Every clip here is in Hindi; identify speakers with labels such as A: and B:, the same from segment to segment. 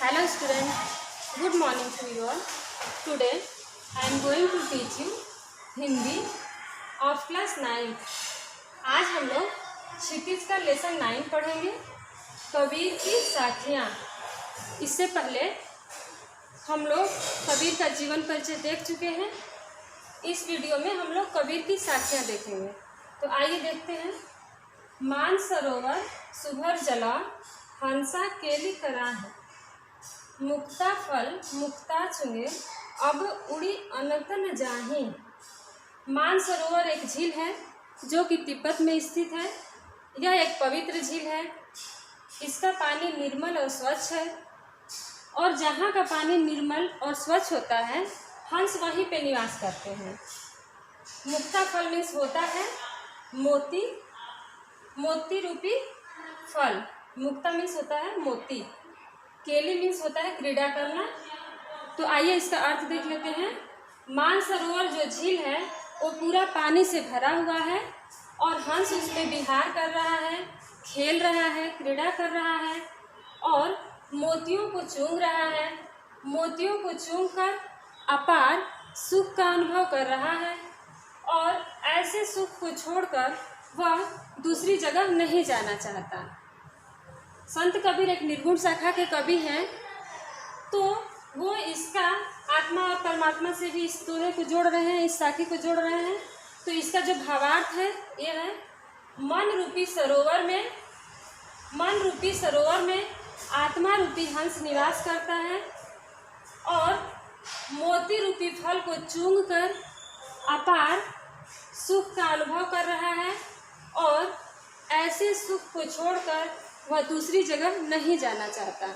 A: Hello student, good morning to you all. Today I am going to teach you Hindi of class 9. आज हम लोग क्षितिज का लेसन 9 पढ़ेंगे, कबीर की साखियाँ। इससे पहले हम लोग कबीर का जीवन परिचय देख चुके हैं। इस वीडियो में हम लोग कबीर की साखियाँ देखेंगे। तो आइए देखते हैं। मान सरोवर सुभर जला, हंसा केली करा है, मुक्ता फल मुक्ता चुंगे, अब उड़ी अनंत न जाही। मान सरोवर एक झील है जो कि तिब्बत में स्थित है। यह एक पवित्र झील है। इसका पानी निर्मल और स्वच्छ है, और जहाँ का पानी निर्मल और स्वच्छ होता है, हंस वहीं पे निवास करते हैं। मुक्ता फल मीन्स होता है मोती, मोती रूपी फल। मुक्ता मीन्स होता है मोती, केली मीन्स होता है क्रीड़ा करना। तो आइए इसका अर्थ देख लेते हैं। मानसरोवर जो झील है वो पूरा पानी से भरा हुआ है, और हंस उसमें विहार कर रहा है, खेल रहा है, क्रीड़ा कर रहा है, और मोतियों को चूंघ रहा है। मोतियों को चूंघकर अपार सुख का अनुभव कर रहा है, और ऐसे सुख को छोड़कर वह दूसरी जगह नहीं जाना चाहता। संत कबीर एक निर्गुण शाखा के कवि हैं, तो वो इसका आत्मा और परमात्मा से भी इस दोहे को जोड़ रहे हैं, इस साखी को जोड़ रहे हैं। तो इसका जो भावार्थ है ये है, मन रूपी सरोवर में आत्मा रूपी हंस निवास करता है, और मोती रूपी फल को चूंघकर अपार सुख का अनुभव कर रहा है, और ऐसे सुख को छोड़कर वह दूसरी जगह नहीं जाना चाहता।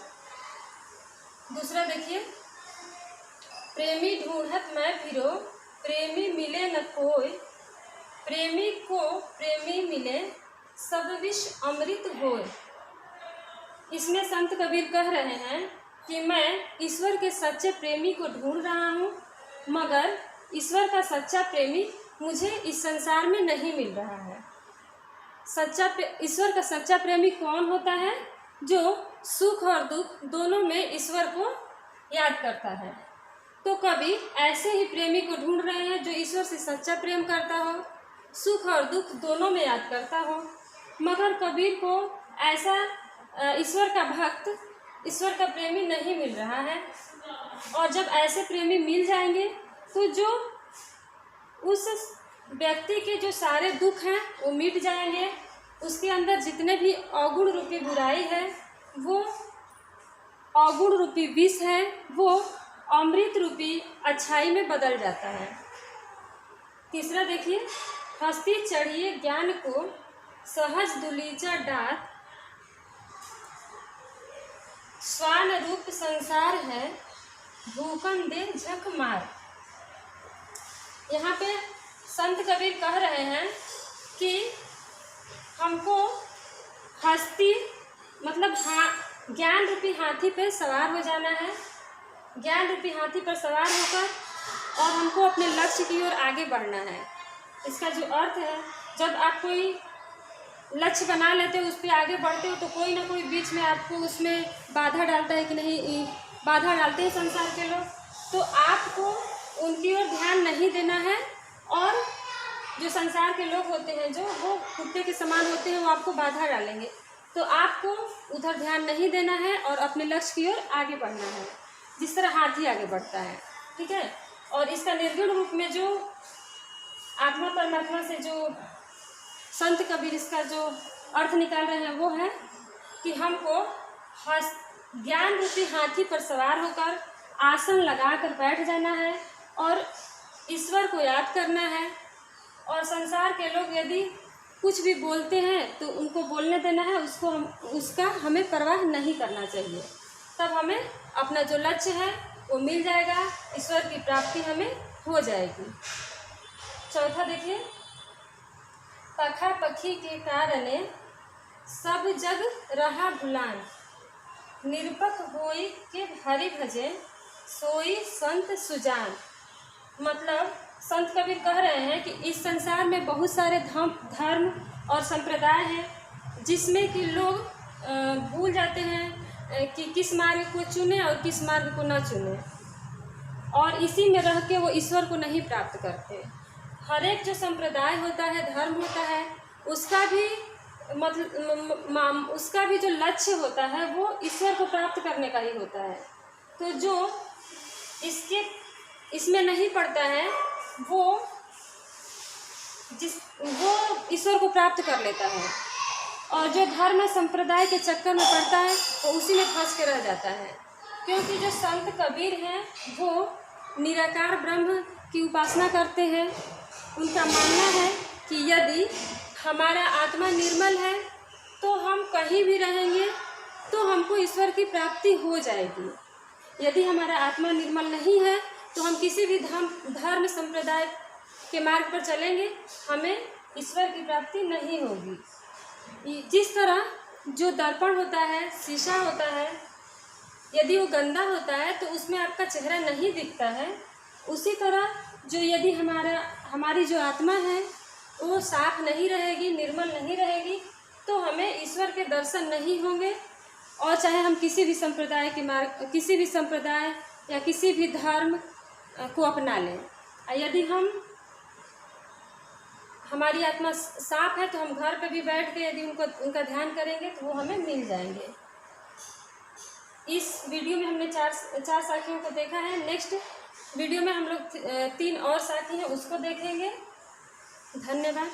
A: दूसरा देखिए, प्रेमी ढूंढत मैं फिरो, प्रेमी मिले न कोई, प्रेमी को प्रेमी मिले, सब विष अमृत होय। इसमें संत कबीर कह रहे हैं कि मैं ईश्वर के सच्चे प्रेमी को ढूंढ रहा हूँ, मगर ईश्वर का सच्चा प्रेमी मुझे इस संसार में नहीं मिल रहा है। ईश्वर का सच्चा प्रेमी कौन होता है? जो सुख और दुख दोनों में ईश्वर को याद करता है। तो कवि ऐसे ही प्रेमी को ढूंढ रहे हैं जो ईश्वर से सच्चा प्रेम करता हो, सुख और दुख दोनों में याद करता हो। मगर कबीर को ऐसा ईश्वर का भक्त, ईश्वर का प्रेमी नहीं मिल रहा है। और जब ऐसे प्रेमी मिल जाएंगे तो जो उस व्यक्ति के जो सारे दुख हैं वो मिट जाएंगे। उसके अंदर जितने भी अवगुण रूपी बुराई है, वो अवगुण रूपी विष है, वो अमृत रूपी अच्छाई में बदल जाता है। तीसरा देखिए, हस्ती चढ़िए ज्ञान को, सहज दुलीचा डात, स्वान रूप संसार है, भूकन दे झक मार। यहाँ पे संत कबीर कह रहे हैं कि हमको हस्ती मतलब ज्ञान रूपी हाथी पर सवार हो जाना है। ज्ञान रूपी हाथी पर सवार होकर और हमको अपने लक्ष्य की ओर आगे बढ़ना है। इसका जो अर्थ है, जब आप कोई लक्ष्य बना लेते हो, उस पर आगे बढ़ते हो, तो कोई ना कोई बीच में आपको उसमें बाधा डालता है कि नहीं, बाधा डालते हैं संसार के लोग। तो आपको उनकी ओर ध्यान नहीं देना है, और जो संसार के लोग होते हैं जो वो कुत्ते के समान होते हैं, वो आपको बाधा डालेंगे। तो आपको उधर ध्यान नहीं देना है और अपने लक्ष्य की ओर आगे बढ़ना है, जिस तरह हाथी आगे बढ़ता है। ठीक है। और इसका निर्गुण रूप में जो आत्मा परमात्मा से जो संत कबीर इसका जो अर्थ निकाल रहे हैं, वो है कि हमको ज्ञान रूपी हाथी पर सवार होकर आसन लगाकर बैठ जाना है, और ईश्वर को याद करना है। और संसार के लोग यदि कुछ भी बोलते हैं तो उनको बोलने देना है, उसका हमें परवाह नहीं करना चाहिए। तब हमें अपना जो लक्ष्य है वो मिल जाएगा, ईश्वर की प्राप्ति हमें हो जाएगी। चौथा देखिए, पखा पखी के कारणे सब जग रहा भुलान, निरपक होई के हरि भजे, सोई संत सुजान। मतलब संत कबीर कह रहे हैं कि इस संसार में बहुत सारे धर्म और संप्रदाय हैं, जिसमें कि लोग भूल जाते हैं कि किस मार्ग को चुने और किस मार्ग को ना चुने, और इसी में रह के वो ईश्वर को नहीं प्राप्त करते। हर एक जो संप्रदाय होता है, धर्म होता है, उसका भी उसका भी जो लक्ष्य होता है वो ईश्वर को प्राप्त करने का ही होता है। तो जो इसमें नहीं पड़ता है वो ईश्वर को प्राप्त कर लेता है, और जो धर्म संप्रदाय के चक्कर में पड़ता है वो उसी में फंस के रह जाता है। क्योंकि जो संत कबीर हैं वो निराकार ब्रह्म की उपासना करते हैं। उनका मानना है कि यदि हमारा आत्मा निर्मल है तो हम कहीं भी रहेंगे तो हमको ईश्वर की प्राप्ति हो जाएगी। यदि हमारा आत्मा निर्मल नहीं है तो हम किसी भी धर्म संप्रदाय के मार्ग पर चलेंगे, हमें ईश्वर की प्राप्ति नहीं होगी। जिस तरह जो दर्पण होता है, शीशा होता है, यदि वो गंदा होता है तो उसमें आपका चेहरा नहीं दिखता है। उसी तरह जो यदि हमारी जो आत्मा है वो साफ नहीं रहेगी, निर्मल नहीं रहेगी, तो हमें ईश्वर के दर्शन नहीं होंगे। और चाहे हम किसी भी संप्रदाय या किसी भी धर्म को अपना लें, यदि हमारी आत्मा साफ है तो हम घर पे भी बैठ के यदि उनका ध्यान करेंगे तो वो हमें मिल जाएंगे। इस वीडियो में हमने चार साखियों को देखा है। नेक्स्ट वीडियो में हम लोग 3 और साखी हैं उसको देखेंगे। धन्यवाद।